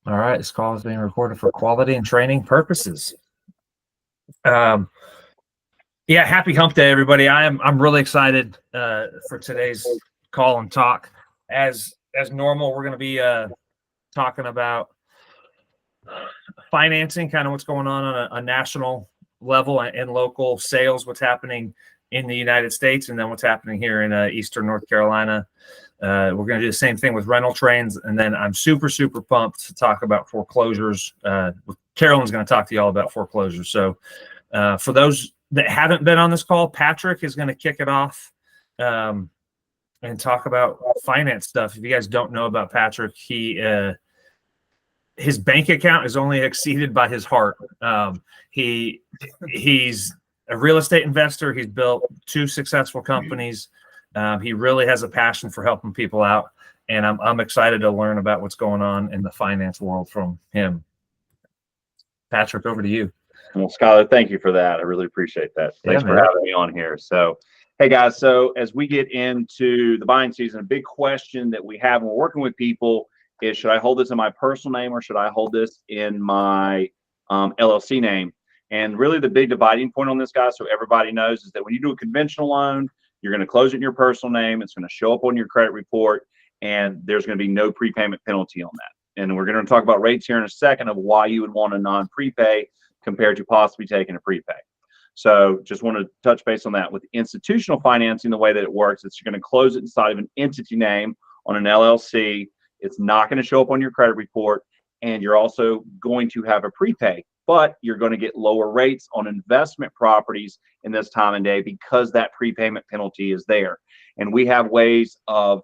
All right, this call is being recorded for quality and training purposes. Yeah, happy hump day, everybody. I'm really excited for today's call and talk. As normal, we're going to be talking about financing, kind of what's going on a national level and local sales, what's happening in the United States, and then what's happening here in Eastern North Carolina. We're going to do the same thing with rental trains, and then I'm super pumped to talk about foreclosures. Carolyn's going to talk to you all about foreclosures. So for those that haven't been on this call, Patrick is going to kick it off and talk about finance stuff. If you guys don't know about Patrick, his bank account is only exceeded by his heart. He's a real estate investor. He's built 2 successful companies. He really has a passion for helping people out, and I'm excited to learn about what's going on in the finance world from him. Patrick, over to you. Well, Skylar, thank you for that. I really appreciate that. Thanks for having me on here. So, hey guys, so as we get into the buying season, a big question that we have when we're working with people is, should I hold this in my personal name or should I hold this in my LLC name? And really the big dividing point on this, guys, so everybody knows, is that when you do a conventional loan, you're going to close it in your personal name. It's going to show up on your credit report, and there's going to be no prepayment penalty on that. And we're going to talk about rates here in a second of why you would want a non-prepay compared to possibly taking a prepay. So just want to touch base on that. With institutional financing, the way that it works, it's you're going to close it inside of an entity name on an LLC. It's not going to show up on your credit report, and you're also going to have a prepay, but you're going to get lower rates on investment properties in this time and day because that prepayment penalty is there. And we have ways of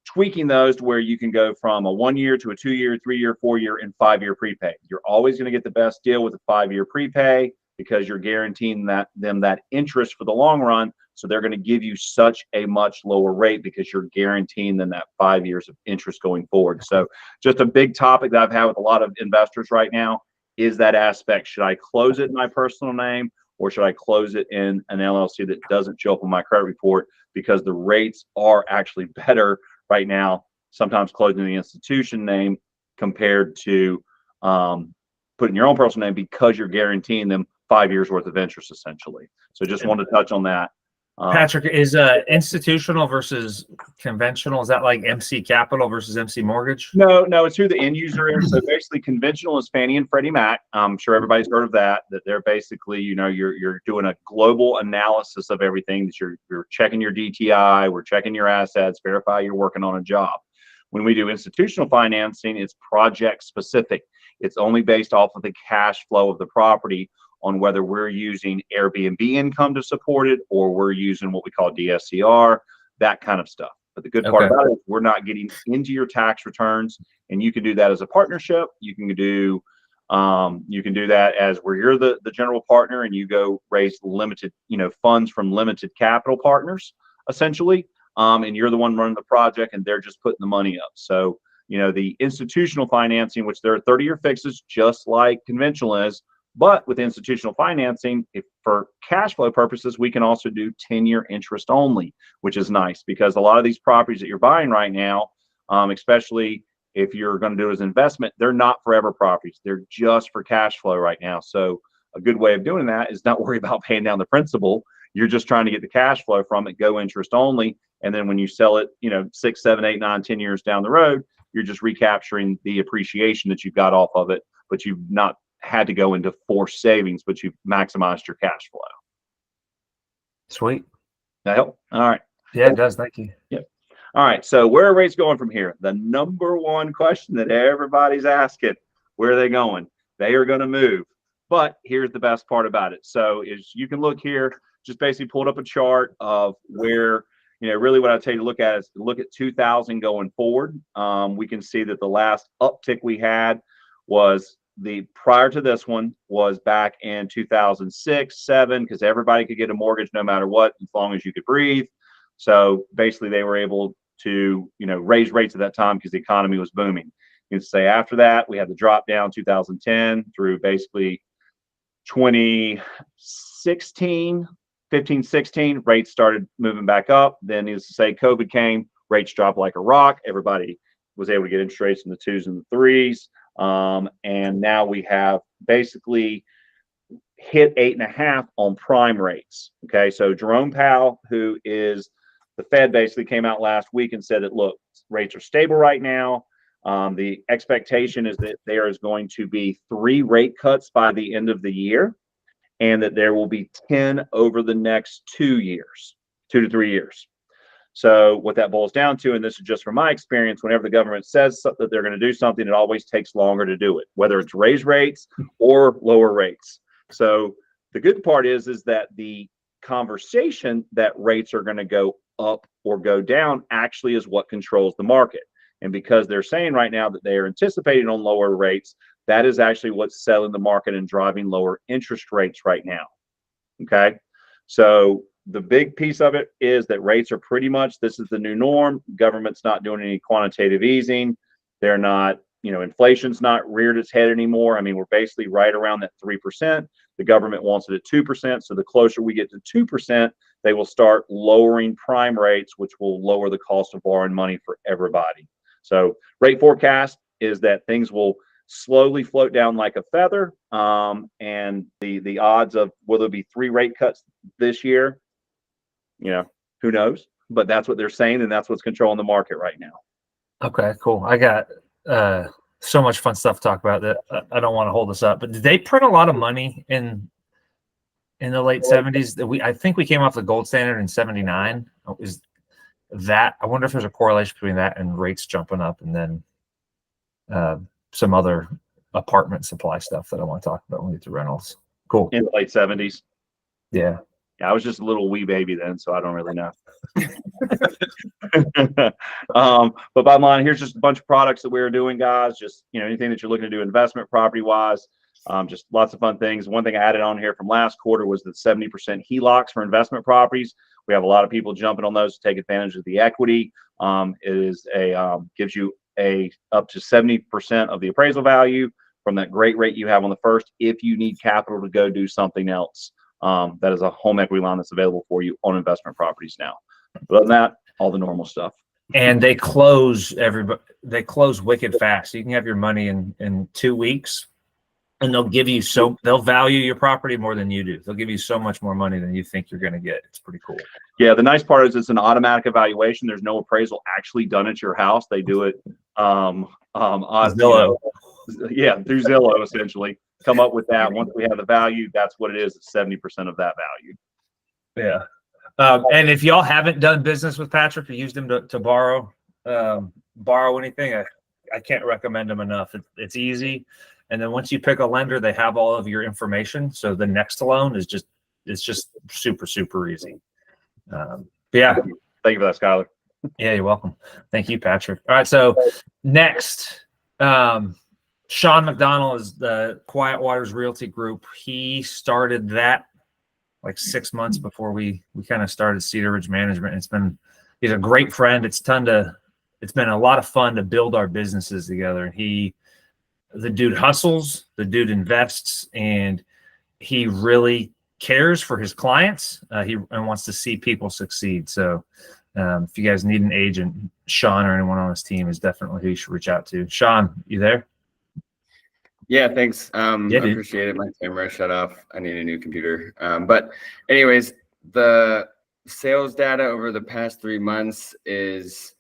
tweaking those to where you can go from a 1 year to a 2 year, 3 year, 4 year, and 5 year prepay. You're always going to get the best deal with a 5 year prepay because you're guaranteeing them that interest for the long run. So they're going to give you such a much lower rate because you're guaranteeing them that 5 years of interest going forward. So just a big topic that I've had with a lot of investors right now is that aspect. Should I close it in my personal name or should I close it in an LLC that doesn't show up on my credit report? Because the rates are actually better right now, sometimes closing the institution name compared to putting your own personal name because you're guaranteeing them 5 years worth of interest essentially. So just wanted to touch on that. Patrick, is institutional versus conventional, is that like MC Capital versus MC Mortgage? No, it's who the end user is. So basically conventional is Fannie and Freddie Mac. I'm sure everybody's heard of that they're basically, you're doing a global analysis of everything, that you're checking your DTI, we're checking your assets, verify you're working on a job. When we do institutional financing, it's project specific. It's only based off of the cash flow of the property on whether we're using Airbnb income to support it or we're using what we call DSCR, that kind of stuff. But the good part about it is we're not getting into your tax returns, and you can do that as a partnership. You can do that as where you're the general partner and you go raise limited, funds from limited capital partners, essentially. And you're the one running the project and they're just putting the money up. So, the institutional financing, which there are 30-year fixes, just like conventional is. But with institutional financing, if for cash flow purposes, we can also do 10-year interest only, which is nice because a lot of these properties that you're buying right now, especially if you're going to do it as an investment, they're not forever properties. They're just for cash flow right now. So a good way of doing that is not worry about paying down the principal. You're just trying to get the cash flow from it, go interest only. And then when you sell it, 6, 7, 8, 9, 10 years down the road, you're just recapturing the appreciation that you've got off of it, but you've not had to go into forced savings, but you've maximized your cash flow. Sweet. That help? All right. Yeah, it does. Thank you. Yep. All right. So where are rates going from here? The number one question that everybody's asking, where are they going? They are going to move. But here's the best part about it. So is you can look here, just basically pulled up a chart of where, really what I tell you to look at is look at 2000 going forward. We can see that the last uptick we had was prior to this one was back in 2006, 7, because everybody could get a mortgage no matter what, as long as you could breathe. So basically they were able to, raise rates at that time because the economy was booming. You can say after that, we had the drop down 2010 through basically 2016, 15, 16, rates started moving back up. Then needless to say, COVID came, rates dropped like a rock. Everybody was able to get interest rates in the 2s and the 3s. And now we have basically hit 8.5 on prime rates. Okay, so Jerome Powell, who is the Fed, basically came out last week and said that, look, rates are stable right now. The expectation is that there is going to be 3 rate cuts by the end of the year, and that there will be 10 over the next 2 years, 2 to 3 years. So what that boils down to, and this is just from my experience, whenever the government says that they're going to do something, it always takes longer to do it, whether it's raise rates or lower rates. So the good part is that the conversation that rates are going to go up or go down actually is what controls the market. And because they're saying right now that they are anticipating on lower rates, that is actually what's selling the market and driving lower interest rates right now. Okay. So the big piece of it is that rates are pretty much, this is the new norm. Government's not doing any quantitative easing. They're not, inflation's not reared its head anymore. I mean, we're basically right around that 3%. The government wants it at 2%. So the closer we get to 2%, they will start lowering prime rates, which will lower the cost of borrowing money for everybody. So rate forecast is that things will slowly float down like a feather. And the odds of will there be 3 rate cuts this year, who knows? But that's what they're saying, and that's what's controlling the market right now. Okay, cool. I got so much fun stuff to talk about that I don't want to hold us up. But did they print a lot of money in the late 70s? I think we came off the gold standard in 79. Is that, I wonder if there's a correlation between that and rates jumping up, and then some other apartment supply stuff that I want to talk about when we get to rentals. Cool. In the late 70s. Yeah. I was just a little wee baby then, so I don't really know. But bottom line, here's just a bunch of products that we're doing, guys. Just, anything that you're looking to do investment property wise, just lots of fun things. One thing I added on here from last quarter was that 70% HELOCs for investment properties. We have a lot of people jumping on those to take advantage of the equity. Gives you up to 70% of the appraisal value from that great rate you have on the first, if you need capital to go do something else. That is a home equity line that's available for you on investment properties now. Other than that, all the normal stuff. And they close wicked fast. So you can have your money in 2 weeks, and they'll value your property more than you do. They'll give you so much more money than you think you're going to get. It's pretty cool. Yeah, the nice part is it's an automatic evaluation. There's no appraisal actually done at your house. They do it Zillow. Through Zillow, essentially. Come up with that. Once we have the value, that's what it is. It's 70% of that value. Yeah. And if y'all haven't done business with Patrick or used him to borrow anything, I can't recommend him enough. It's easy. And then once you pick a lender, they have all of your information. So the next loan is just super, super easy. Yeah. Thank you for that, Skylar. Yeah, you're welcome. Thank you, Patrick. All right. So next, Sean McDonald is the Quiet Waters Realty Group. He started that like 6 months before we kind of started Cedar Ridge Management. He's a great friend. It's been a lot of fun to build our businesses together. The dude hustles, the dude invests, and he really cares for his clients. He wants to see people succeed. So if you guys need an agent, Sean or anyone on his team is definitely who you should reach out to. Sean, you there? Yeah, thanks. I appreciate it. My camera shut off. I need a new computer. But anyways, the sales data over the past 3 months is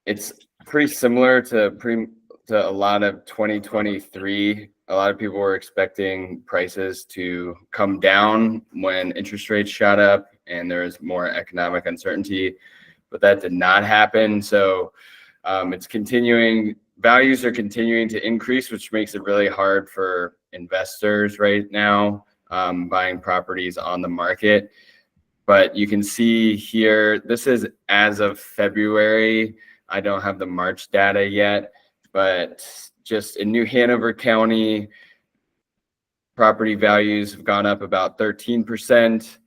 it's pretty similar to a lot of 2023. A lot of people were expecting prices to come down when interest rates shot up and there was more economic uncertainty, but that did not happen. So it's continuing. Values are continuing to increase, which makes it really hard for investors right now buying properties on the market. But you can see here, this is as of February. I don't have the March data yet, but just in New Hanover County, property values have gone up about 13%.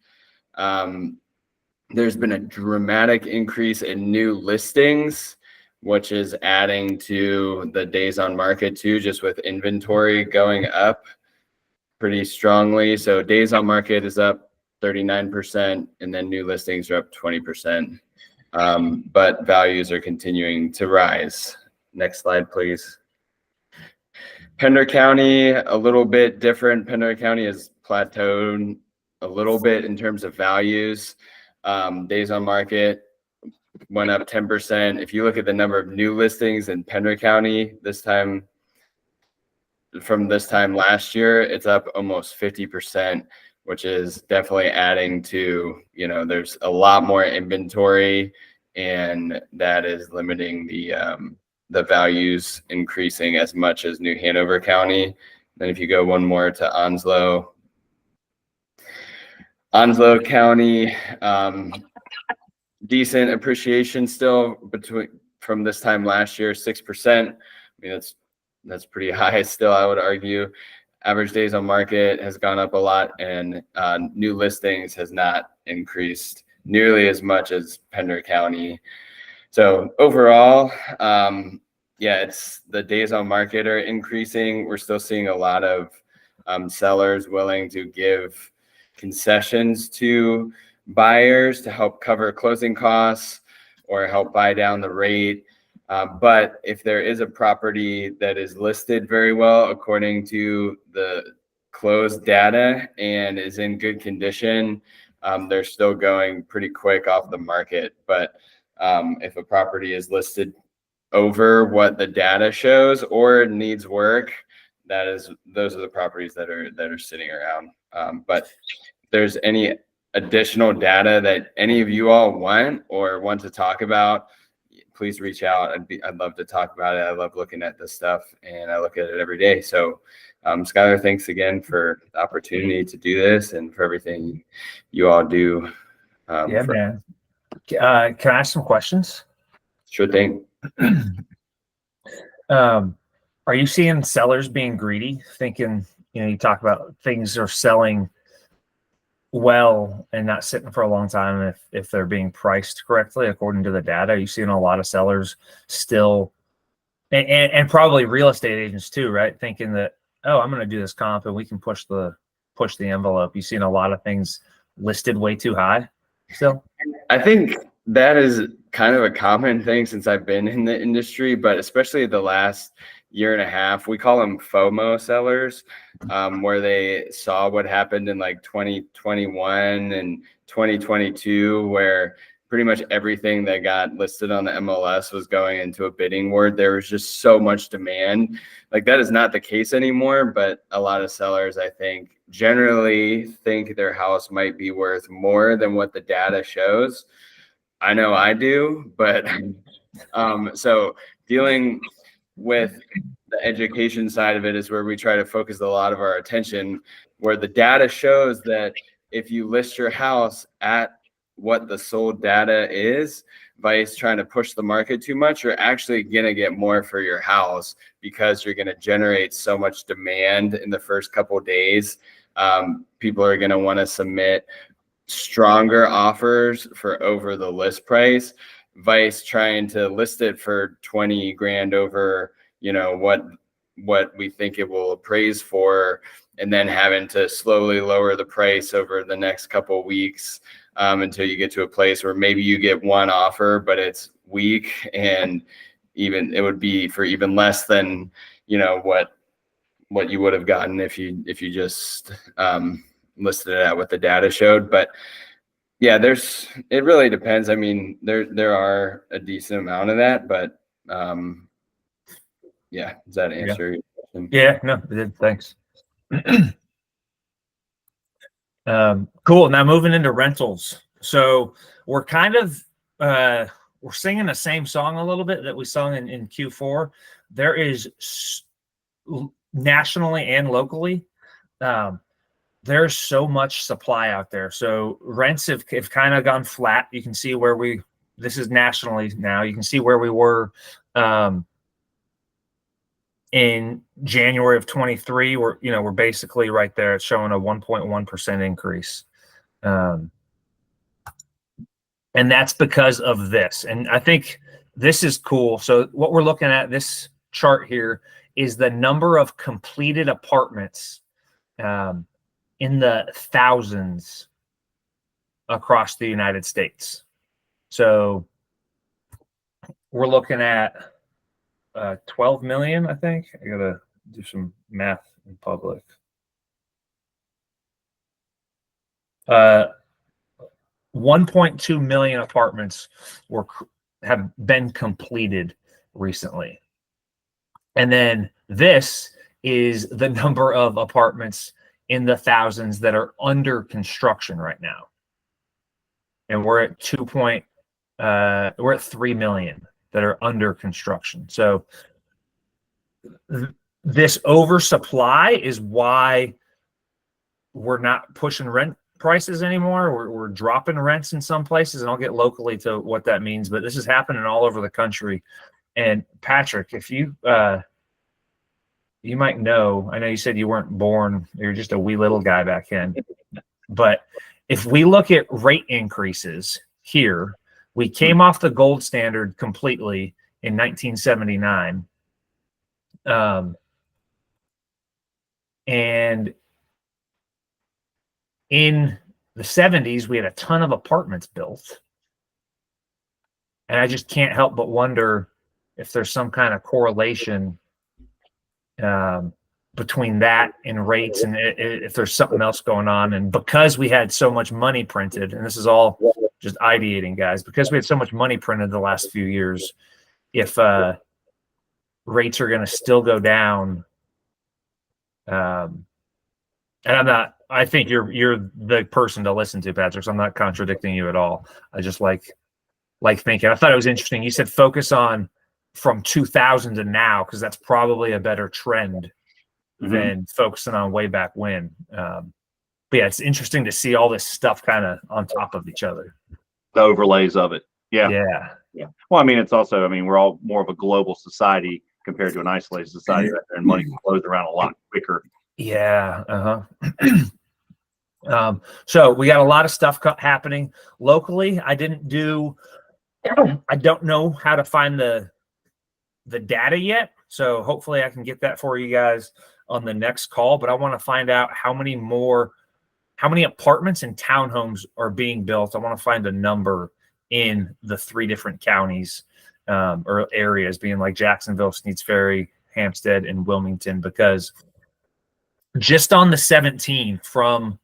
There's been a dramatic increase in new listings, which is adding to the days on market too, just with inventory going up pretty strongly. So days on market is up 39%, and then new listings are up 20%. But values are continuing to rise. Next slide, please. Pender County, a little bit different. Pender County has plateaued a little bit in terms of values. Days on market went up 10%. If you look at the number of new listings in Pender County from this time last year, it's up almost 50%, which is definitely adding to, there's a lot more inventory, and that is limiting the values increasing as much as New Hanover County. Then if you go one more to Onslow County, decent appreciation still from this time last year, 6%. I mean, that's pretty high still, I would argue. Average days on market has gone up a lot, and new listings has not increased nearly as much as Pender County. So overall, it's the days on market are increasing. We're still seeing a lot of sellers willing to give concessions to buyers to help cover closing costs or help buy down the rate. But if there is a property that is listed very well according to the closed data and is in good condition, they're still going pretty quick off the market. But if a property is listed over what the data shows or needs work, those are the properties that are sitting around. But if there's any additional data that any of you all want to talk about, please reach out. I'd love to talk about it. I love looking at this stuff, and I look at it every day. So Skylar, thanks again for the opportunity to do this and for everything you all do. Man. Can I ask some questions? Sure thing. Are you seeing sellers being greedy, thinking, you talk about things are selling well and not sitting for a long time if they're being priced correctly according to the data? Are you seeing a lot of sellers still, and probably real estate agents too, right? Thinking that, I'm going to do this comp and we can push the envelope. You seen a lot of things listed way too high still? I think that is kind of a common thing since I've been in the industry, but especially the last year and a half, we call them FOMO sellers, where they saw what happened in like 2021 and 2022, where pretty much everything that got listed on the MLS was going into a bidding war. There was just so much demand. Like, that is not the case anymore, but a lot of sellers, I think, generally think their house might be worth more than what the data shows. I know I do, but so dealing with the education side of it is where we try to focus a lot of our attention, where the data shows that if you list your house at what the sold data is, vice trying to push the market too much, you're actually going to get more for your house because you're going to generate so much demand in the first couple of days. People are going to want to submit stronger offers for over the list price, vice trying to list it for 20 grand over, what we think it will appraise for, and then having to slowly lower the price over the next couple of weeks until you get to a place where maybe you get one offer, but it's weak, and even it would be for even less than what you would have gotten if you just listed it at what the data showed. But yeah, it really depends. I mean, there are a decent amount of that, but yeah, does that answer your question? Yeah, no, it did. Thanks. Cool. Now moving into rentals. So we're kind of we're singing the same song a little bit that we sung in Q4. There is nationally and locally, there's so much supply out there. So rents have kind of gone flat. You can see where this is nationally now. You can see where we were in January of 23. We're basically right there. It's showing a 1.1% increase. And that's because of this. And I think this is cool. So what we're looking at, this chart here, is the number of completed apartments in the thousands across the United States. So we're looking at 12 million, I think. I gotta do some math in public. 1.2 million apartments have been completed recently. And then this is the number of apartments in the thousands that are under construction right now. And we're at 3 million that are under construction. So this oversupply is why we're not pushing rent prices anymore. We're dropping rents in some places, and I'll get locally to what that means, but this is happening all over the country. And Patrick, if you you might know, I know you said you weren't born, you're just a wee little guy back then, but if we look at rate increases here, we came off the gold standard completely in 1979. And in the 70s, we had a ton of apartments built. And I just can't help but wonder if there's some kind of correlation between that and rates, and if there's something else going on. And because we had so much money printed, and this is all just ideating, guys, because we had so much money printed the last few years, if rates are going to still go down, and I think you're the person to listen to, Patrick, so I'm not contradicting you at all. I just like thinking. I thought it was interesting. You said focus on from 2000 to now, because that's probably a better trend than focusing on way back when. But yeah, it's interesting to see all this stuff kind of on top of each other. The overlays of it. Yeah. Yeah. Well, I mean, it's also, I mean, we're all more of a global society compared to an isolated society right there, and money flows around a lot quicker. Yeah. So we got a lot of stuff happening locally. I don't know how to find the data yet. So hopefully I can get that for you guys on the next call, but I want to find out how many apartments and townhomes are being built. I want to find a number in the 3 different counties or areas, being like Jacksonville, Sneads Ferry, Hampstead, and Wilmington, because just on the 17 from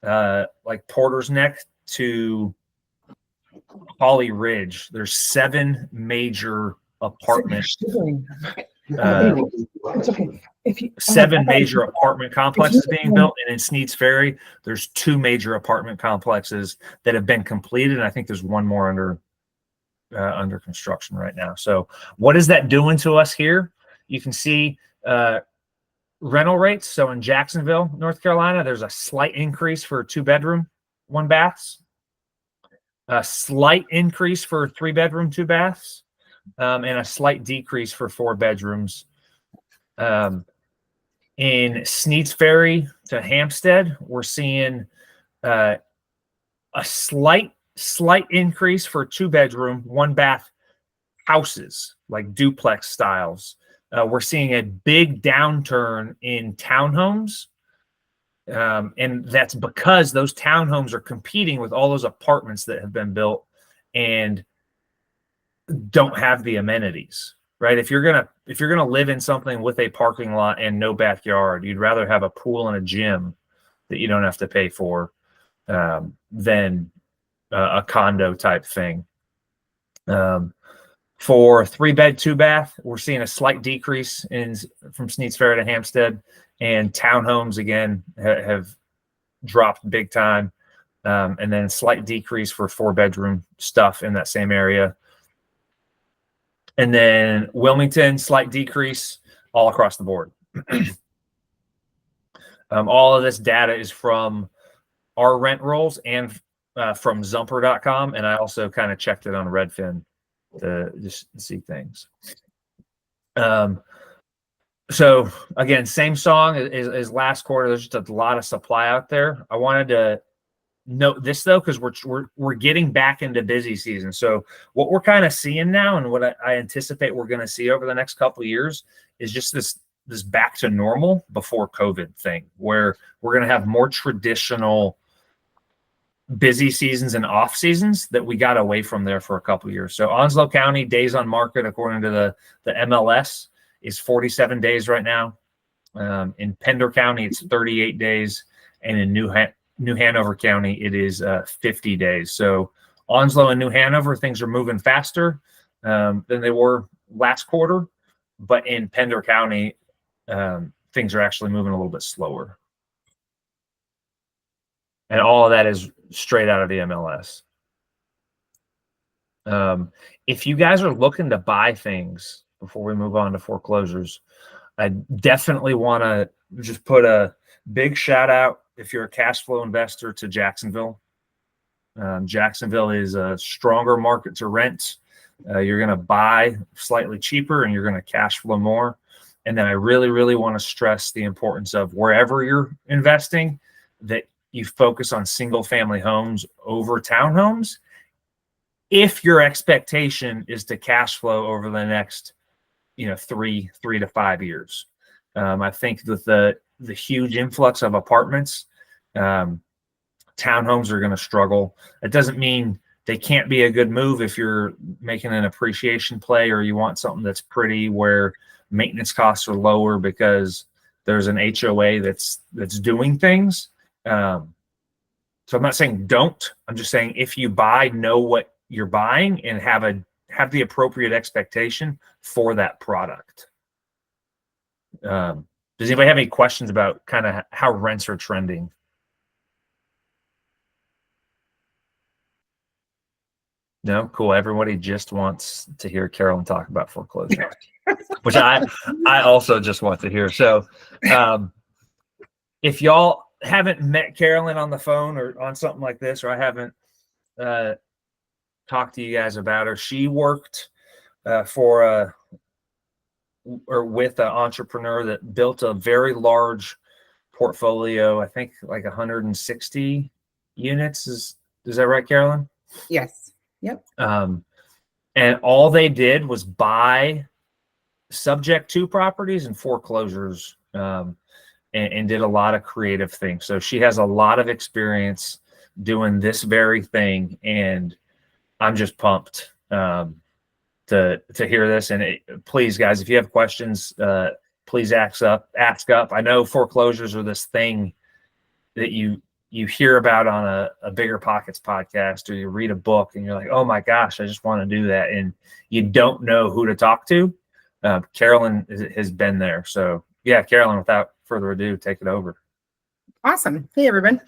like Porter's Neck to Holly Ridge, there's 7 major apartment 7 major apartment complexes being built, and in Sneads Ferry there's 2 major apartment complexes that have been completed, and I think there's 1 more under construction right now. So what is that doing to us here? You can see rental rates. So in Jacksonville, North Carolina, there's a slight increase for 2-bedroom, 1 baths, a slight increase for 3-bedroom, 2 baths, and a slight decrease for 4 bedrooms. In Sneads Ferry to Hampstead, we're seeing a slight increase for 2-bedroom, 1 bath houses, like duplex styles. We're seeing a big downturn in townhomes. And that's because those townhomes are competing with all those apartments that have been built and don't have the amenities, right? If you're gonna live in something with a parking lot and no backyard, you'd rather have a pool and a gym that you don't have to pay for than a condo type thing. For 3-bed, 2-bath, we're seeing a slight decrease from Sneads Ferry to Hampstead, and townhomes again have dropped big time, and then a slight decrease for 4-bedroom stuff in that same area. And then Wilmington, slight decrease all across the board. All of this data is from our rent rolls and from Zumper.com, and I also kind of checked it on Redfin to just see things. So again, same song as last quarter. There's just a lot of supply out there. I wanted to note this though, because we're getting back into busy season. So what we're kind of seeing now, and what I anticipate we're going to see over the next couple of years, is just this back to normal before COVID thing, where we're going to have more traditional busy seasons and off seasons that we got away from there for a couple of years. So Onslow County days on market, according to the MLS, is 47 days right now. In Pender County, it's 38 days. And in New Hanover County, it is 50 days. So Onslow and New Hanover, things are moving faster than they were last quarter. But in Pender County, things are actually moving a little bit slower. And all of that is straight out of the MLS. If you guys are looking to buy things before we move on to foreclosures, I definitely want to just put a big shout out, if you're a cash flow investor, to Jacksonville. Jacksonville is a stronger market to rent. You're going to buy slightly cheaper and you're going to cash flow more. And then I really, really want to stress the importance of wherever you're investing, that you focus on single family homes over townhomes. If your expectation is to cash flow over the next, 3 to 5 years. I think with the huge influx of apartments, townhomes are going to struggle. It doesn't mean they can't be a good move if you're making an appreciation play or you want something that's pretty, where maintenance costs are lower because there's an HOA that's doing things. So I'm not saying don't. I'm just saying if you buy, know what you're buying and have the appropriate expectation for that product. Does anybody have any questions about kind of how rents are trending? No? Cool. Everybody just wants to hear Carolyn talk about foreclosures, which I also just want to hear. So if y'all haven't met Carolyn on the phone or on something like this, or I haven't talked to you guys about her, she worked with an entrepreneur that built a very large portfolio. I think like 160 units. Is that right, Carolyn? Yes. Yep. And all they did was buy subject to properties and foreclosures, and did a lot of creative things. So she has a lot of experience doing this very thing, and I'm just pumped to hear this. And please, guys, if you have questions, please ask up. I know foreclosures are this thing that you hear about on a Bigger Pockets podcast, or you read a book and you're like, oh my gosh, I just want to do that. And you don't know who to talk to. Carolyn has been there. So yeah, Carolyn, without further ado, take it over. Awesome. Hey, everyone.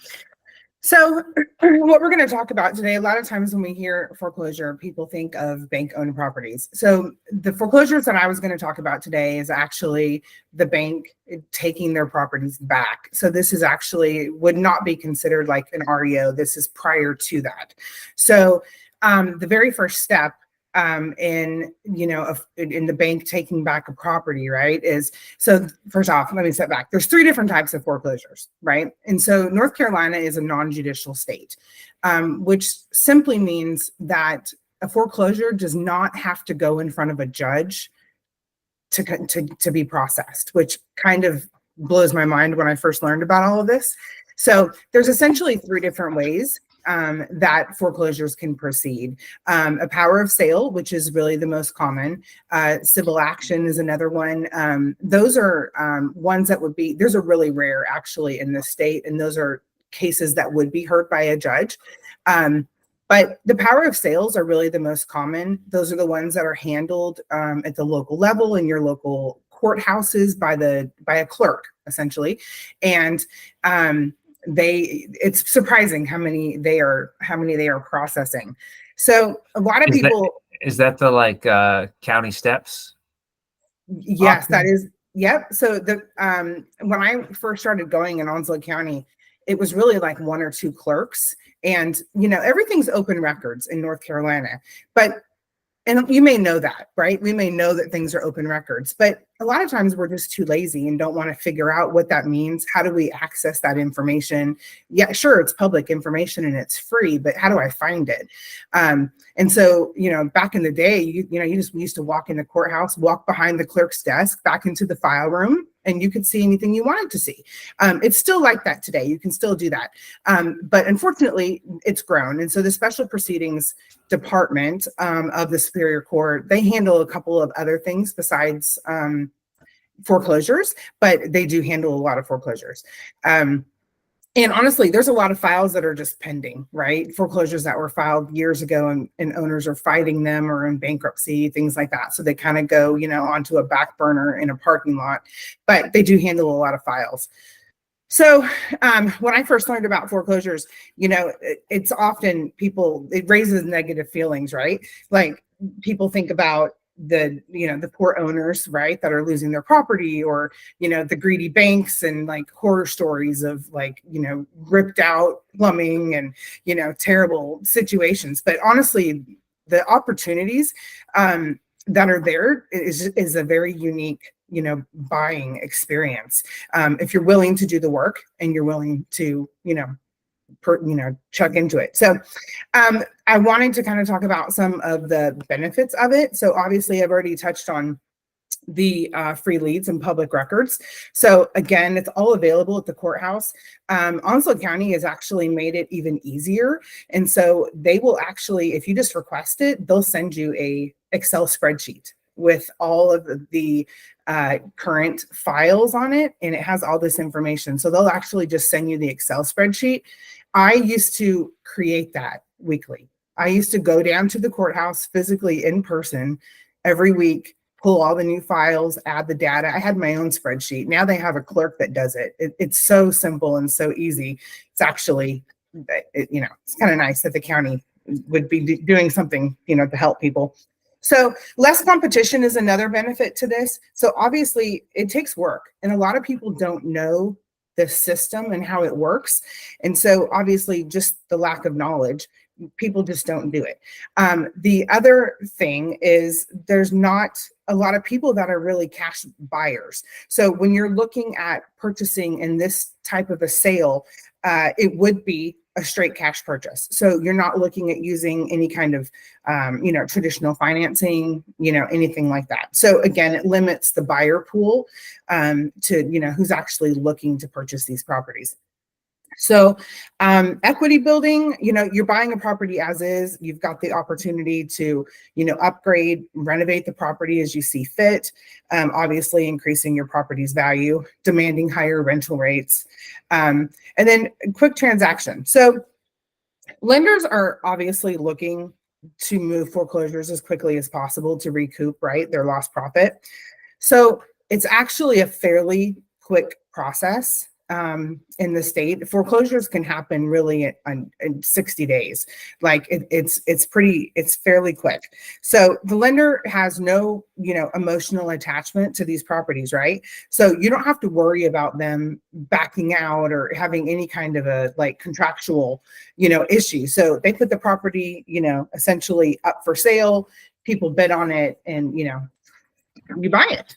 So what we're going to talk about today, a lot of times when we hear foreclosure, people think of bank-owned properties. So the foreclosures that I was going to talk about today is actually the bank taking their properties back. So this is actually would not be considered like an REO. This is prior to that. So the very first step in the bank taking back a property, right, is, so first off, let me step back. There's 3 different types of foreclosures, right? And so North Carolina is a non-judicial state, which simply means that a foreclosure does not have to go in front of a judge to be processed, which kind of blows my mind when I first learned about all of this. So there's essentially 3 different ways that foreclosures can proceed. A power of sale, which is really the most common. Civil action is another one. Those are ones that those are really rare actually in this state, and those are cases that would be heard by a judge. But the power of sales are really the most common. Those are the ones that are handled at the local level in your local courthouses by a clerk, essentially. And it's surprising how many they are processing. So a lot of people. Is that the county steps? Yes, that is. Yep. So when I first started going in Onslow County, it was really like 1 or 2 clerks, and everything's open records in North Carolina, and you may know that, right? We may know that things are open records, but a lot of times we're just too lazy and don't want to figure out what that means. How do we access that information? Yeah, sure, it's public information and it's free, but how do I find it? And so, back in the day, we used to walk in the courthouse, walk behind the clerk's desk, back into the file room, and you could see anything you wanted to see. It's still like that today. You can still do that. But unfortunately, it's grown. And so the special proceedings department of the Superior Court, they handle a couple of other things besides foreclosures, but they do handle a lot of foreclosures. And honestly, there's a lot of files that are just pending, right? Foreclosures that were filed years ago and owners are fighting them or in bankruptcy, things like that. So they kind of go, onto a back burner in a parking lot, but they do handle a lot of files. So when I first learned about foreclosures, it's often it raises negative feelings, right? Like people think about the poor owners, right, that are losing their property, or the greedy banks, and like horror stories of ripped out plumbing and terrible situations. But honestly, the opportunities that are there is a very unique buying experience if you're willing to do the work and you're willing to check into it. So I wanted to kind of talk about some of the benefits of it. So obviously I've already touched on the free leads and public records. So again, it's all available at the courthouse. Onslow County has actually made it even easier. And so they will actually, if you just request it, they'll send you a Excel spreadsheet with all of the current files on it, and it has all this information. So they'll actually just send you the Excel spreadsheet. I used to create that weekly. I used to go down to the courthouse physically in person every week, pull all the new files, add the data. I had my own spreadsheet. Now they have a clerk that does it. It's so simple and so easy. It's actually, it's kind of nice that the county would be doing something, to help people. So less competition is another benefit to this. So obviously it takes work, and a lot of people don't know the system and how it works. And so obviously just the lack of knowledge, people just don't do it. The other thing is there's not a lot of people that are really cash buyers. So when you're looking at purchasing in this type of a sale, it would be a straight cash purchase. So you're not looking at using any kind of, traditional financing, anything like that. So again, it limits the buyer pool to, who's actually looking to purchase these properties. So equity building, you're buying a property as is. You've got the opportunity to, upgrade, renovate the property as you see fit, obviously increasing your property's value, demanding higher rental rates, and then quick transaction. So lenders are obviously looking to move foreclosures as quickly as possible to recoup, right, their lost profit. So it's actually a fairly quick process. In the state, foreclosures can happen really in 60 days. Like it's fairly quick. So the lender has no, emotional attachment to these properties, right? So you don't have to worry about them backing out or having any kind of a contractual, issue. So they put the property, essentially up for sale, people bid on it, and, you buy it.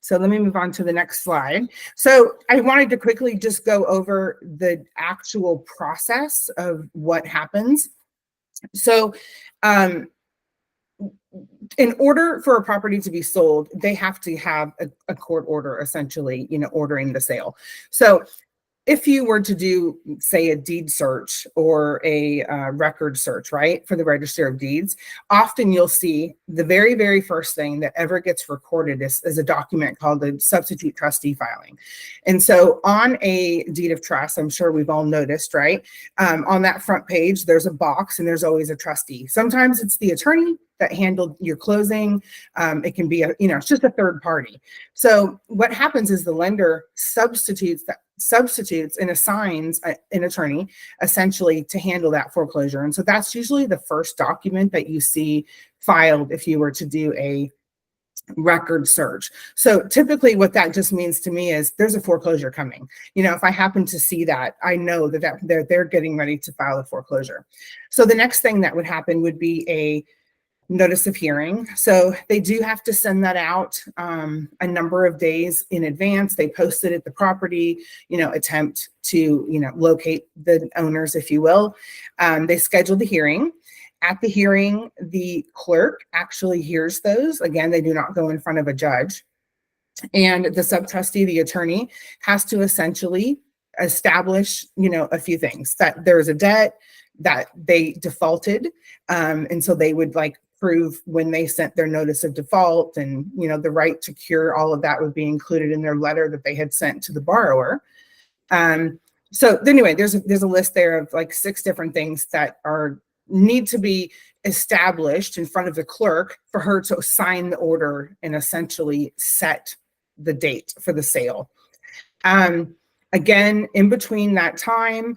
So let me move on to the next slide. So I wanted to quickly just go over the actual process of what happens. So in order for a property to be sold, they have to have a court order, essentially, ordering the sale. So if you were to do, say, a deed search or a record search, right, for the Register of Deeds, often you'll see the very, very first thing that ever gets recorded is a document called the substitute trustee filing. And so on a deed of trust, I'm sure we've all noticed, right, on that front page, there's a box and there's always a trustee. Sometimes it's the attorney that handled your closing. It can be it's just a third party. So what happens is the lender substitutes and assigns an attorney essentially to handle that foreclosure. And so that's usually the first document that you see filed if you were to do a record search. So typically what that just means to me is there's a foreclosure coming. If I happen to see that, I know that they're getting ready to file a foreclosure. So the next thing that would happen would be a notice of hearing. So they do have to send that out a number of days in advance. They post it at the property, attempt to, locate the owners, if you will. They schedule the hearing. At the hearing, the clerk actually hears those. Again, they do not go in front of a judge. And the sub-trustee, the attorney, has to essentially establish, a few things: that there's a debt, that they defaulted. And so they would like prove when they sent their notice of default, and, the right to cure, all of that would be included in their letter that they had sent to the borrower. So anyway, there's a list there of like 6 different things that need to be established in front of the clerk for her to sign the order and essentially set the date for the sale. Again, in between that time,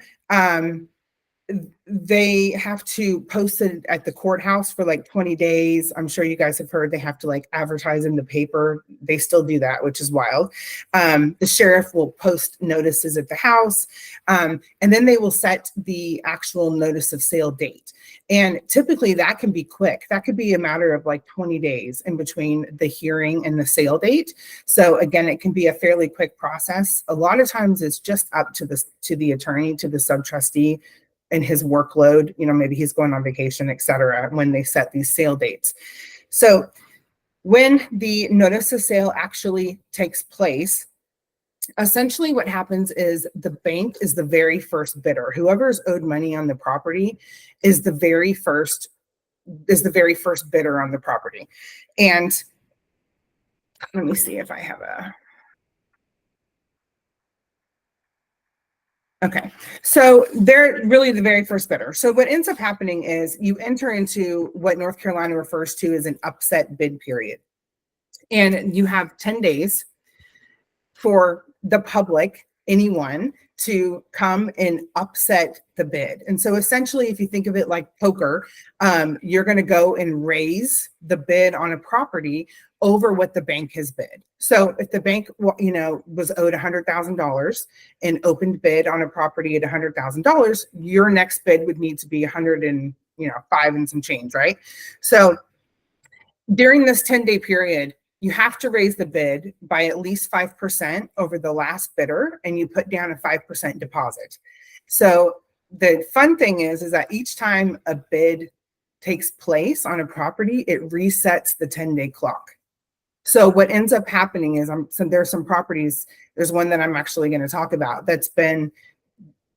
they have to post it at the courthouse for like 20 days. I'm sure you guys have heard they have to like advertise in the paper. They still do that, which is wild. The sheriff will post notices at the house, and then they will set the actual notice of sale date. And typically that can be quick. That could be a matter of like 20 days in between the hearing and the sale date. So again, it can be a fairly quick process. A lot of times it's just up to the attorney, to the sub-trustee, and his workload, maybe he's going on vacation, et cetera, when they set these sale dates. So when the notice of sale actually takes place, essentially what happens is the bank is the very first bidder. Whoever is owed money on the property is the very first bidder on the property. And let me see if I have okay, so they're really the very first bidder. So what ends up happening is you enter into what North Carolina refers to as an upset bid period. And you have 10 days for the public, anyone, to come and upset the bid. And so essentially, if you think of it like poker, you're going to go and raise the bid on a property over what the bank has bid. So if the bank, was owed $100,000 and opened bid on a property at $100,000, your next bid would need to be 105 and some change, right? So during this 10-day period, you have to raise the bid by at least 5% over the last bidder, and you put down a 5% deposit. So the fun thing is that each time a bid takes place on a property, it resets the 10-day clock. So what ends up happening is there's some properties, there's one that I'm actually going to talk about that's been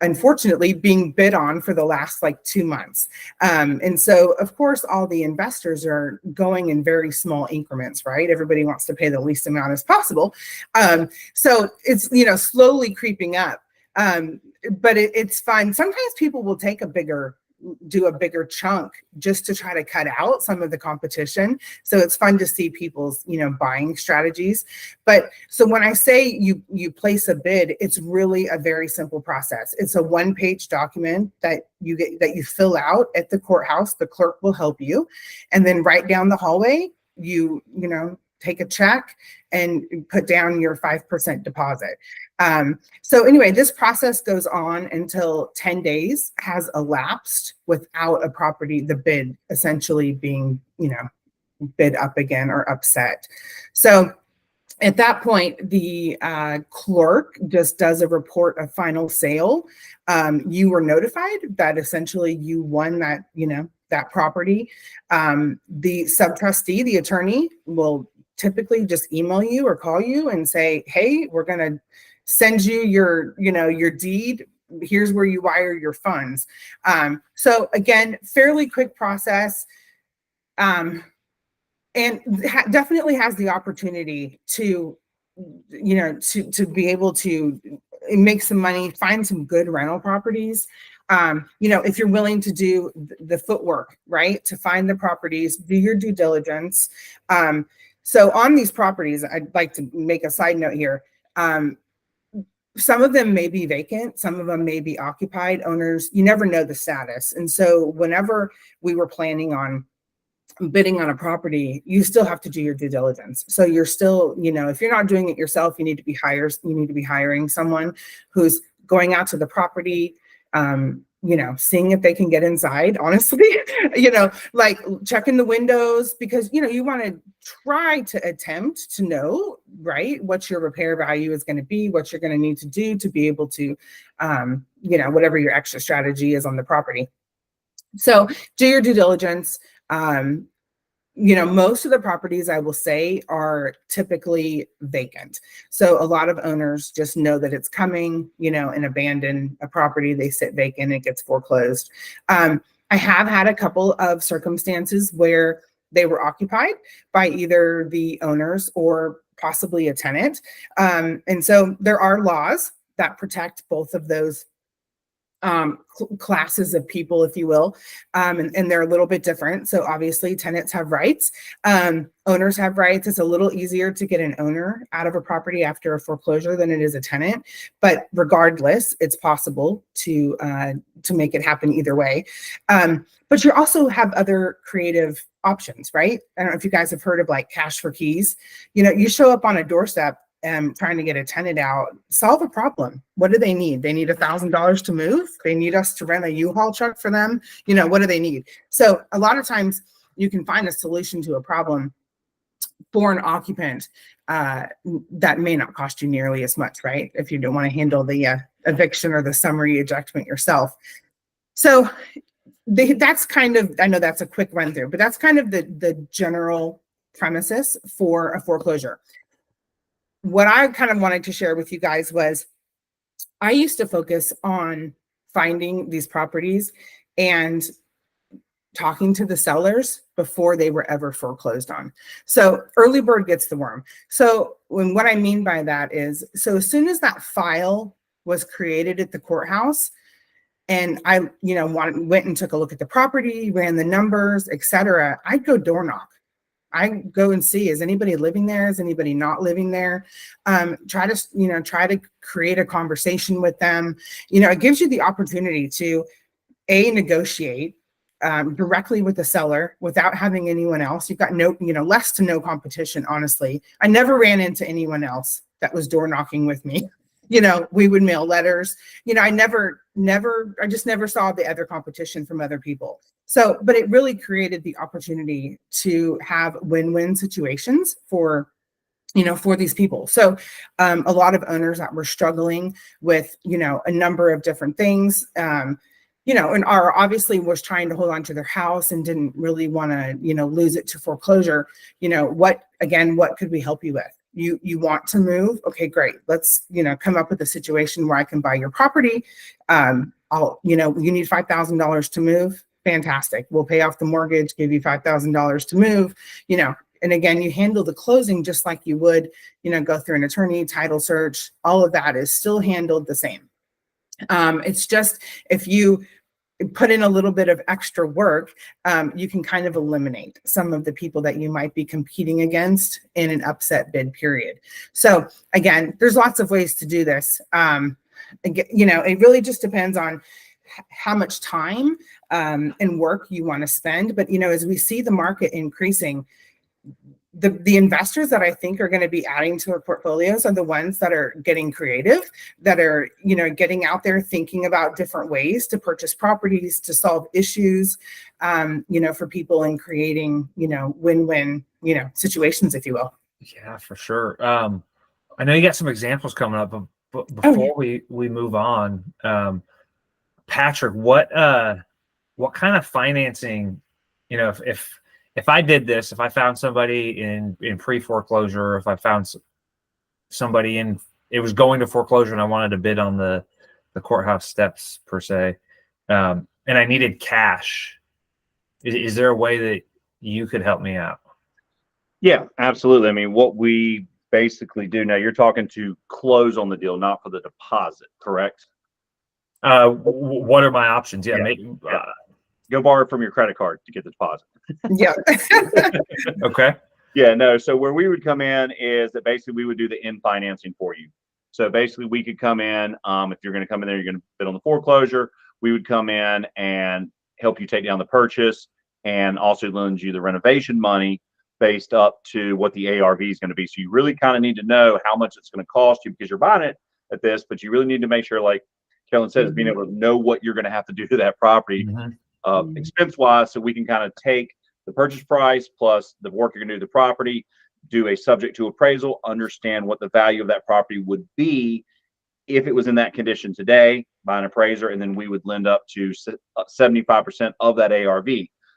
unfortunately being bid on for the last like 2 months. And so of course, all the investors are going in very small increments, right? Everybody wants to pay the least amount as possible. So it's, slowly creeping up. But it's fun. Sometimes people will do a bigger chunk just to try to cut out some of the competition. So it's fun to see people's, buying strategies. But so when I say you place a bid, it's really a very simple process. It's a 1-page document that you fill out at the courthouse. The clerk will help you. And then right down the hallway, you take a check and put down your 5% deposit. So anyway, this process goes on until 10 days has elapsed without a property, the bid essentially being, bid up again or upset. So at that point, the clerk just does a report of final sale. You were notified that essentially you won that, that property. The sub-trustee, the attorney, will typically just email you or call you and say, hey, we're going to send you your deed. Here's where you wire your funds. So again, fairly quick process. And definitely has the opportunity to, to be able to make some money, find some good rental properties. If you're willing to do the footwork, right, to find the properties, do your due diligence. So on these properties, I'd like to make a side note here. Some of them may be vacant, some of them may be occupied. Owners, you never know the status. And so whenever we were planning on bidding on a property, you still have to do your due diligence. So you're still, if you're not doing it yourself, you need to be hiring someone who's going out to the property, seeing if they can get inside, honestly, like checking the windows, because, you want to try to attempt to know, right, what your repair value is going to be, what you're going to need to do to be able to, whatever your extra strategy is on the property. So do your due diligence. most of the properties I will say are typically vacant. So a lot of owners just know that it's coming, and abandon a property. They sit vacant, it gets foreclosed. I have had a couple of circumstances where they were occupied by either the owners or possibly a tenant. And so there are laws that protect both of those classes of people, if you will, and they're a little bit different. So obviously tenants have rights, owners have rights. It's a little easier to get an owner out of a property after a foreclosure than it is a tenant, but regardless, it's possible to make it happen either way. But you also have other creative options, right? I don't know if you guys have heard of like cash for keys. You show up on a doorstep trying to get a tenant out, solve a problem. What do they need? They need $1,000 to move. They need us to rent a U-Haul truck for them. What do they need? So a lot of times you can find a solution to a problem for an occupant that may not cost you nearly as much, right? If you don't want to handle the eviction or the summary ejectment yourself. So that's kind of, I know that's a quick run through, but that's kind of the general premises for a foreclosure. What I kind of wanted to share with you guys was I used to focus on finding these properties and talking to the sellers before they were ever foreclosed on. So early bird gets the worm. So what I mean by that is, so as soon as that file was created at the courthouse, and I, went and took a look at the property, ran the numbers, etc., I'd go door knock. I go and see, is anybody living there? Is anybody not living there? Try to create a conversation with them. It gives you the opportunity to negotiate directly with the seller without having anyone else. You've got less to no competition, honestly. I never ran into anyone else that was door knocking with me. We would mail letters. I just never saw the other competition from other people. So, but it really created the opportunity to have win-win situations for these people. So a lot of owners that were struggling with, a number of different things, and are obviously was trying to hold on to their house and didn't really want to, lose it to foreclosure. What could we help you with? You want to move? Okay, great. Let's, come up with a situation where I can buy your property. You need $5,000 to move. Fantastic. We'll pay off the mortgage, give you $5,000 to move, and again, you handle the closing just like you would, go through an attorney, title search, all of that is still handled the same. It's just, if you put in a little bit of extra work, you can kind of eliminate some of the people that you might be competing against in an upset bid period. So again, there's lots of ways to do this. It really just depends on how much time and work you want to spend. But, as we see the market increasing, the investors that I think are going to be adding to our portfolios are the ones that are getting creative, that are, getting out there thinking about different ways to purchase properties, to solve issues, for people, and creating, win-win, situations, if you will. Yeah, for sure. I know you got some examples coming up, but before we move on, Patrick, what kind of financing, if I did this, if I found somebody in pre-foreclosure, if I found somebody it was going to foreclosure and I wanted to bid on the courthouse steps per se, and I needed cash, is there a way that you could help me out? Yeah, absolutely. I mean, what we basically do now, you're talking to close on the deal, not for the deposit, correct? What are my options? Yeah. Go borrow from your credit card to get the deposit. Yeah. Okay. Yeah, no. So where we would come in is that basically we would do the in financing for you. So basically we could come in, if you're going to come in there, you're going to bid on the foreclosure, we would come in and help you take down the purchase and also lend you the renovation money based up to what the ARV is going to be. So you really kind of need to know how much it's going to cost you, because you're buying it at this, but you really need to make sure, like Kellen says, being able to know what you're going to have to do to that property expense wise, so we can kind of take the purchase price plus the work you're going to do to the property, do a subject to appraisal, understand what the value of that property would be if it was in that condition today by an appraiser, and then we would lend up to 75% of that ARV.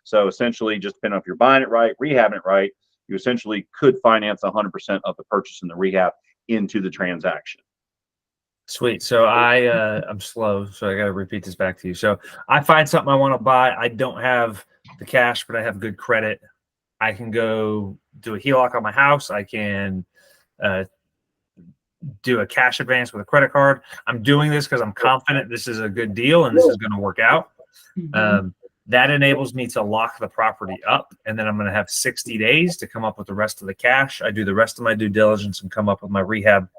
So essentially, just depending on if you're buying it right, rehabbing it right, you essentially could finance 100% of the purchase and the rehab into the transaction. Sweet. So I'm slow, so I got to repeat this back to you. So I find something I want to buy. I don't have the cash, but I have good credit. I can go do a HELOC on my house. I can do a cash advance with a credit card. I'm doing this because I'm confident this is a good deal and this is going to work out. That enables me to lock the property up, and then I'm going to have 60 days to come up with the rest of the cash. I do the rest of my due diligence and come up with my rehab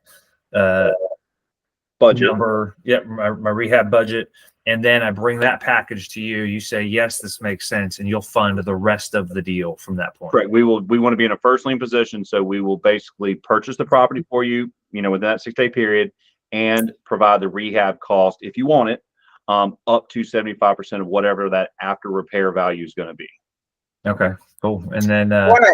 budget number. Yep, my rehab budget. And then I bring that package to you. You say, yes, this makes sense. And you'll fund the rest of the deal from that point. Correct. We want to be in a first lien position. So we will basically purchase the property for you, within that 6-day period, and provide the rehab cost, if you want it, up to 75% of whatever that after repair value is going to be. Okay, cool. And then I want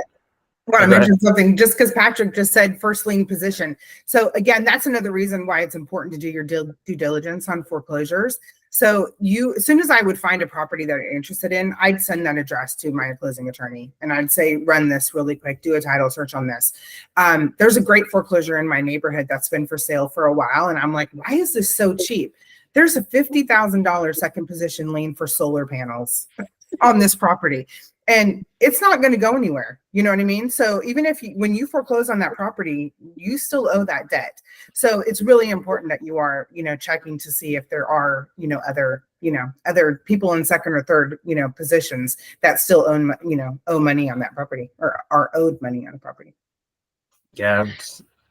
to mention something just because Patrick just said first lien position. So again, that's another reason why it's important to do your due diligence on foreclosures. So as soon as I would find a property that you're interested in, I'd send that address to my closing attorney and I'd say, run this really quick, do a title search on this. There's a great foreclosure in my neighborhood that's been for sale for a while. And I'm like, why is this so cheap? There's a $50,000 second position lien for solar panels on this property. And it's not going to go anywhere. You know what I mean? So even when you foreclose on that property, you still owe that debt. So it's really important that you are, checking to see if there are, other people in second or third, positions that still owe money on that property or are owed money on the property. Yeah,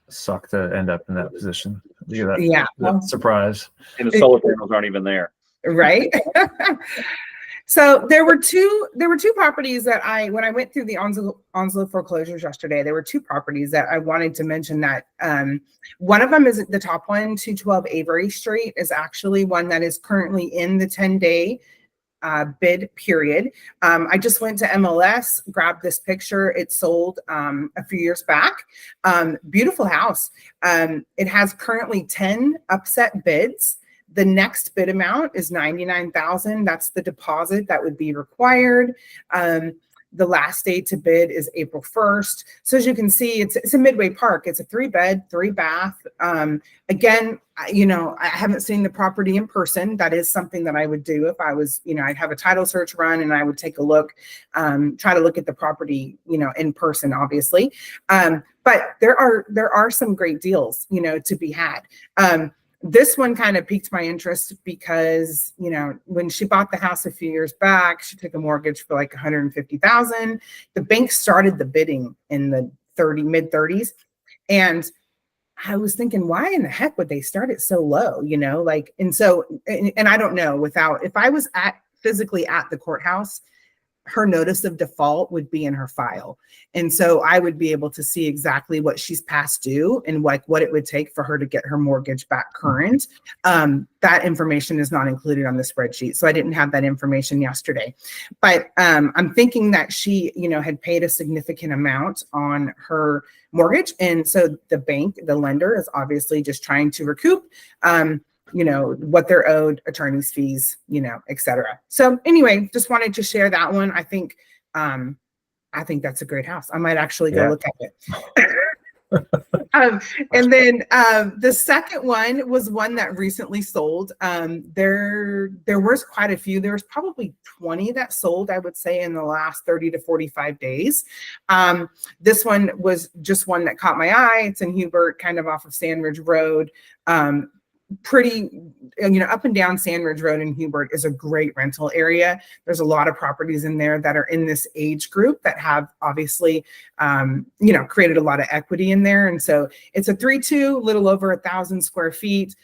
suck to end up in that position. Look at that. Yeah. That surprise. And the solar panels aren't even there. Right. So there were two properties that when I went through the Onslow foreclosures yesterday, there were two properties that I wanted to mention that one of them is the top one, 212 Avery Street, is actually one that is currently in the 10-day bid period. I just went to MLS, grabbed this picture. It sold a few years back. Beautiful house. It has currently 10 upset bids. The next bid amount is $99,000. That's the deposit that would be required. The last day to bid is April 1st. So as you can see, it's a Midway Park. It's a 3-bed, 3-bath. Again, I haven't seen the property in person. That is something that I would do if I was, I'd have a title search run and I would take a look, try to look at the property, in person, obviously. But there are some great deals, to be had. This one kind of piqued my interest because, when she bought the house a few years back, she took a mortgage for like $150,000. The bank started the bidding in the mid 30s. And I was thinking, why in the heck would they start it so low? And I don't know, if I was physically at the courthouse, her notice of default would be in her file. And so I would be able to see exactly what she's past due and what it would take for her to get her mortgage back current. That information is not included on the spreadsheet. So I didn't have that information yesterday, but I'm thinking that she, had paid a significant amount on her mortgage. And so the bank, the lender, is obviously just trying to recoup, what they're owed, attorney's fees, et cetera. So anyway, just wanted to share that one. I think that's a great house. I might actually go look at it. And then the second one was one that recently sold. There was quite a few. There was probably 20 that sold, I would say, in the last 30 to 45 days. This one was just one that caught my eye. It's in Hubert, kind of off of Sandridge Road. Pretty, up and down Sandridge Road in Hubert is a great rental area. There's a lot of properties in there that are in this age group that have obviously, created a lot of equity in there. And so it's a 3-2, little over 1,000 square feet.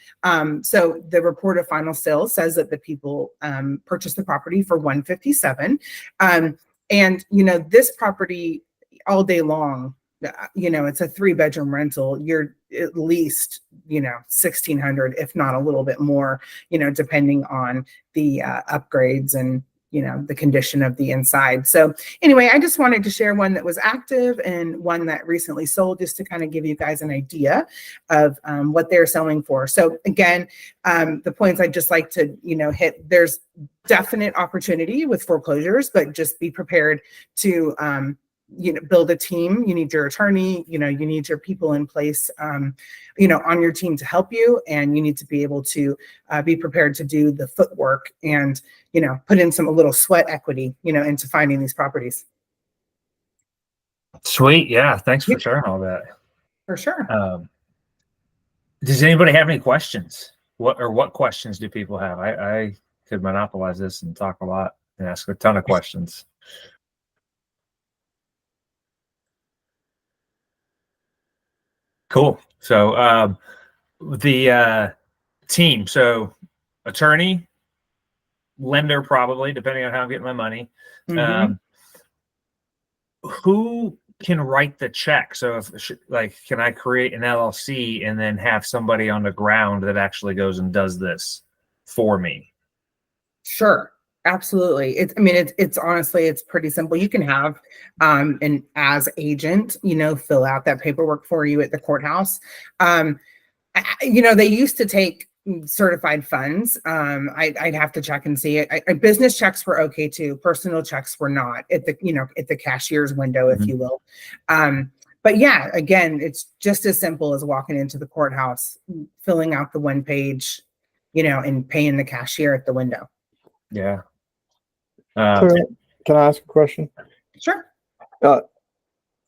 So the report of final sales says that the people purchased the property for $157. And this property all day long, it's a 3-bedroom rental. You're at least, $1,600, if not a little bit more, depending on the upgrades and, the condition of the inside. So anyway, I just wanted to share one that was active and one that recently sold, just to kind of give you guys an idea of what they're selling for. So again, the points I'd just like to, hit, there's definite opportunity with foreclosures, but just be prepared to, build a team. You need your attorney, you need your people in place, on your team to help you. And you need to be able to be prepared to do the footwork and, put in a little sweat equity, into finding these properties. Sweet. Yeah. Thanks for sharing all that. For sure. Does anybody have any questions? What questions do people have? I could monopolize this and talk a lot and ask a ton of questions. Cool. So the team, so attorney, lender, probably, depending on how I'm getting my money. Who can write the check? So if can I create an LLC and then have somebody on the ground that actually goes and does this for me? Sure. Absolutely. It's honestly, it's pretty simple. You can have an as agent, fill out that paperwork for you at the courthouse. They used to take certified funds. I'd have to check and see it. Business checks were okay too. Personal checks were not at the cashier's window, if you will. But yeah, again, it's just as simple as walking into the courthouse, filling out the one page, and paying the cashier at the window. Yeah. Can I ask a question? Sure.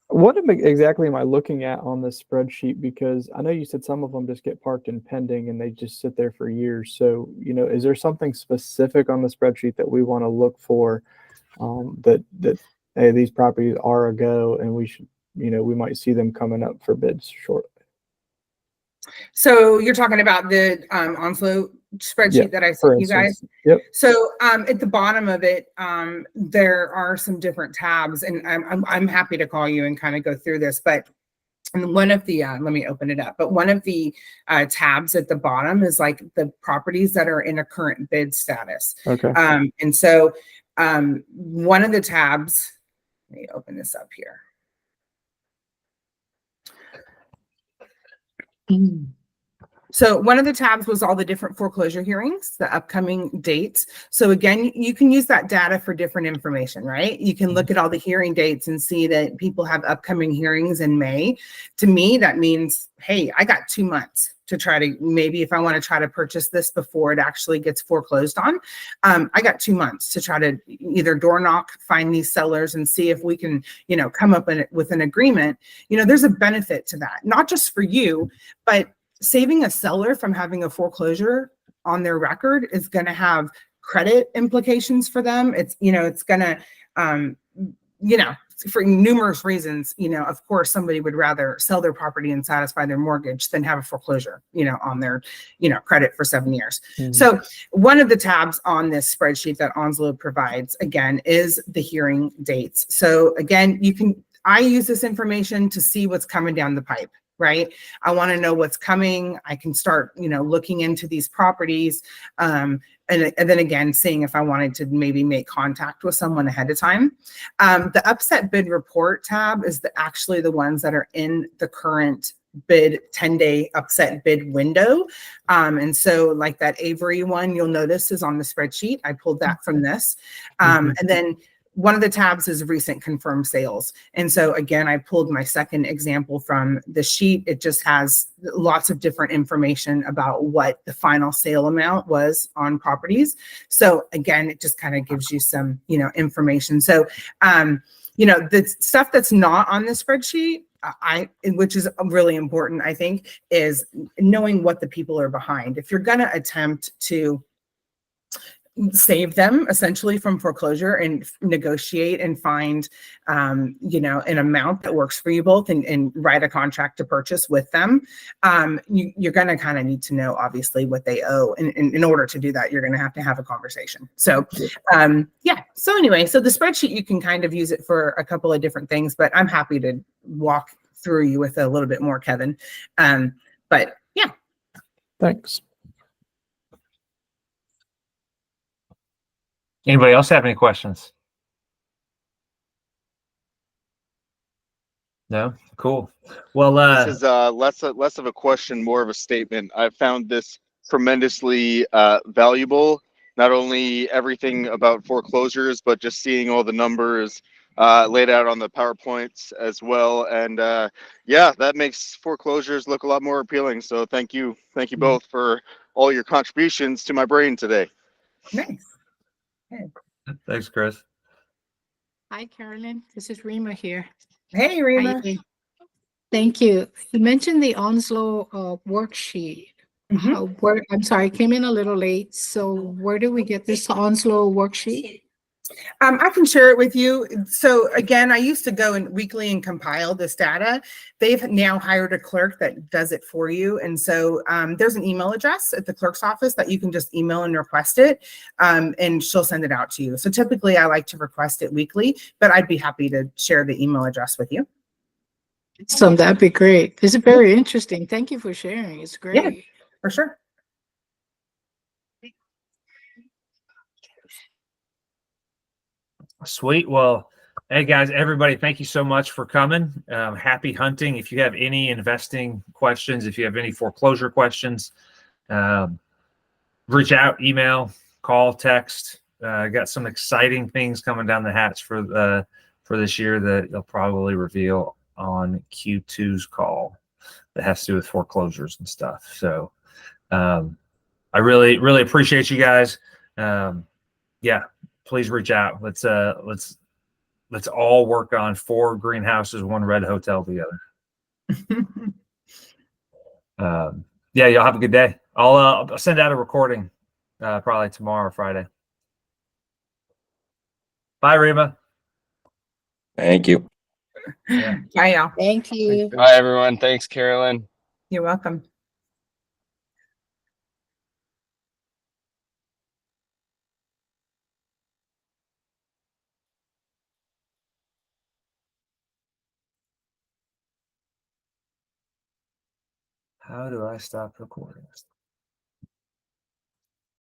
What exactly am I looking at on this spreadsheet? Because I know you said some of them just get parked in pending and they just sit there for years. So, is there something specific on the spreadsheet that we want to look for, that hey, these properties are a go and we should, we might see them coming up for bids shortly? So you're talking about the Onslow spreadsheet that I sent you guys? Yep. So at the bottom of it, there are some different tabs, and I'm happy to call you and kind of go through this. But one of the let me open it up. But one of the tabs at the bottom is like the properties that are in a current bid status. Okay. And so one of the tabs. Let me open this up here. So one of the tabs was all the different foreclosure hearings, the upcoming dates. So again, you can use that data for different information, right? You can look at all the hearing dates and see that people have upcoming hearings in May. To me, that means, hey, I got 2 months to try to, maybe if I want to try to purchase this before it actually gets foreclosed on, I got 2 months to try to either door knock, find these sellers and see if we can, come up with an agreement. There's a benefit to that, not just for you, but saving a seller from having a foreclosure on their record is going to have credit implications for them. It's, it's going to, for numerous reasons, of course, somebody would rather sell their property and satisfy their mortgage than have a foreclosure, on their, credit for 7 years. So one of the tabs on this spreadsheet that Onslow provides, again, is the hearing dates. So again, I use this information to see what's coming down the pipe. Right. I want to know what's coming. I can start, looking into these properties. And then again, seeing if I wanted to maybe make contact with someone ahead of time. The upset bid report tab is actually the ones that are in the current bid 10-day upset bid window. And so like that Avery one, you'll notice is on the spreadsheet. I pulled that from this. And then one of the tabs is recent confirmed sales. And so again, I pulled my second example from the sheet. It just has lots of different information about what the final sale amount was on properties. So again, it just kind of gives you some, information. So, the stuff that's not on the spreadsheet, which is really important, I think, is knowing what the people are behind. If you're going to attempt to save them essentially from foreclosure and negotiate and find, an amount that works for you both and write a contract to purchase with them. You're going to kind of need to know, obviously, what they owe. And in order to do that, you're going to have a conversation. So, So anyway, so the spreadsheet, you can kind of use it for a couple of different things, but I'm happy to walk through you with a little bit more, Kevin. But yeah. Thanks. Anybody else have any questions? No? Cool. Well, This is less of a question, more of a statement. I found this tremendously valuable. Not only everything about foreclosures, but just seeing all the numbers laid out on the PowerPoints as well. And yeah, that makes foreclosures look a lot more appealing. So thank you both for all your contributions to my brain today. Nice. thanks, Chris. Hi, Carolyn. This is Rima here. Hey, How Rima. you doing? Thank you. You mentioned the Onslow worksheet. Mhm. I'm sorry, I came in a little late. So where do we get this Onslow worksheet? I can share it with you. So again, I used to go and weekly and compile this data. They've now hired a clerk that does it for you. And so there's an email address at the clerk's office that you can just email and request it, and she'll send it out to you. So typically I like to request it weekly, but I'd be happy to share the email address with you. So that'd be great. This is very interesting. Thank you for sharing. It's great. Yeah, for sure. Sweet. Well, hey guys, everybody, thank you so much for coming. Happy hunting. If you have any investing questions, if you have any foreclosure questions, reach out, email, call, text. Got some exciting things coming down the hatch for this year that they'll probably reveal on Q2's call that has to do with foreclosures and stuff. So I really, really appreciate you guys. Yeah, please reach out. Let's all work on 4 greenhouses, 1 red hotel together. Yeah, y'all have a good day. I'll send out a recording probably tomorrow or Friday. Bye, Rima. Thank you. Yeah. Bye, y'all. Thank you. Bye, everyone. Thanks, Carolyn. You're welcome. How do I stop recording this?